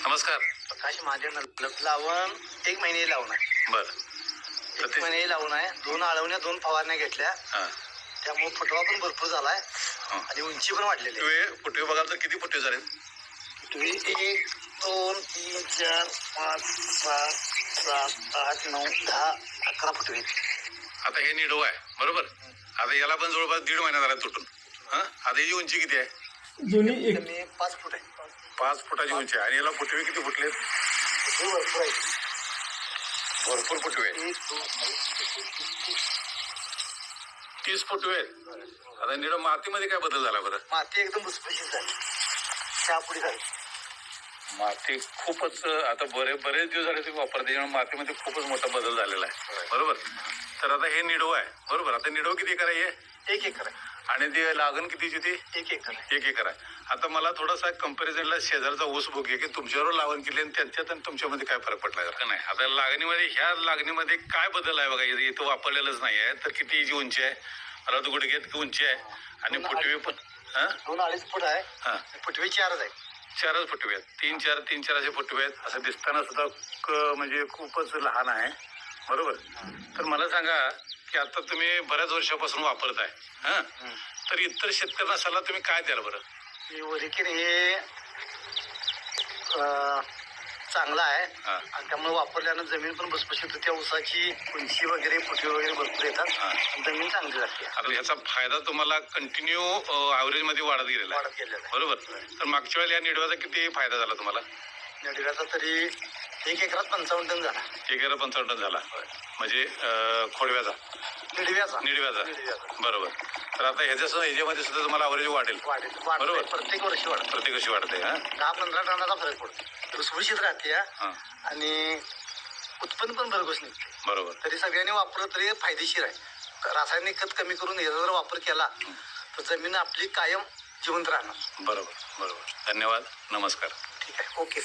नमस्कार. प्रकाश महाजन लावून 1 महिने लावून आहे. बरं. 1 महिने लावून आहे. 2 आळवण्या 2 फवारण्या घेतल्या. त्यामुळे फुटवा पण भरपूर झालाय आणि उंची पण वाढलेली आहे. फुटवे बघाल तर किती फुटवे झाले? फुटवे 1 2 3 4 5 6 7 8 9 10 11 फुटवे. आता हे निडो आहे बरोबर. आता याला पण जवळपास 1.5 महिना झाला तुटून. आता याची उंची किती आहे? जुनी 5 फूट आहे. 5 फुटाची उंची आहे. आणि याला फुटवे किती फुटले? फुटवे भरपूर आहे. भरपूर फुटवे. 1 2 30 फुटवे आहेत. आता निडो मातीमध्ये काय बदल झाला बरं? माती एकदम भुसभुशीत झाली. शापुडी झाली. माती खूपच आता बरेच दिवस झाले तुम्ही वापरते त्यामुळे मातीमध्ये खूपच मोठा बदल झालेला आहे बरोबर. तर आता हे निडो आहे बरोबर. आता निडो किती एकर आहे? 1 एकर आहे. आणि ती लागण कितीची ती? 1 एकर आहे. 1 एकर आहे. आता मला थोडासा कंपॅरिझनला शेजारचा ऊस बघूया की तुमच्यावर लागण केली आणि त्यांच्यात आणि तुमच्यामध्ये काय फरक पडला का नाही. आता ह्या लागणीमध्ये काय बदल आहे बघा. इथं वापरलेलंच नाही आहे. तर किती जी उंची आहे? मला तर गुडघ्यात उंची आहे आणि फुटवे पण 2 2.5 फूट आहे. फुटवे 4च आहे. 4च फुटवे आहेत. 3-4 असे फुटवे आहेत. असं दिसताना सुद्धा म्हणजे खूपच लहान आहे बरोबर. तर मला सांगा की आता तुम्ही बऱ्याच वर्षापासून वापरताय तर इतर शेतकऱ्यांना सल्ला तुम्ही काय द्याल बरं? वरिकेर हे चांगला आहे आणि त्यामुळे वापरल्यानं जमीन पण भुसभुशीत होते. ऊसाची उंची वगैरे फुटवे वगैरे भरपूर येतात आणि जमीन चांगली लागते. आता ह्याचा फायदा तुम्हाला कंटिन्यू ॲव्हरेज मध्ये वाढत गेलेला आहे बरोबर. तर मागच्या वेळेला या निडव्याचा किती फायदा झाला तुम्हाला? निडव्याचा तरी 1 एकरात 55 टन झाला. 1 एकरात 55 टन झाला म्हणजे खोडव्याचा निडव्याचा बरोबर. तर आता ह्याच्यामध्ये सुद्धा तुम्हाला ॲव्हरेज वाढेल बरोबर. प्रत्येक वर्षी वाढते. 10-15 टनाचा फरक पडतो. भुसभुशीत राहते आणि उत्पन्न पण भरघोस निघते बरोबर. तरी सगळ्यांनी वापरलं तरी फायदेशीर आहे. रासायनिक खत कमी करून याचा जर वापर केला तर जमीन आपली कायम जिवंत राहणार. बरोबर. धन्यवाद. नमस्कार. ठीक आहे. ओके.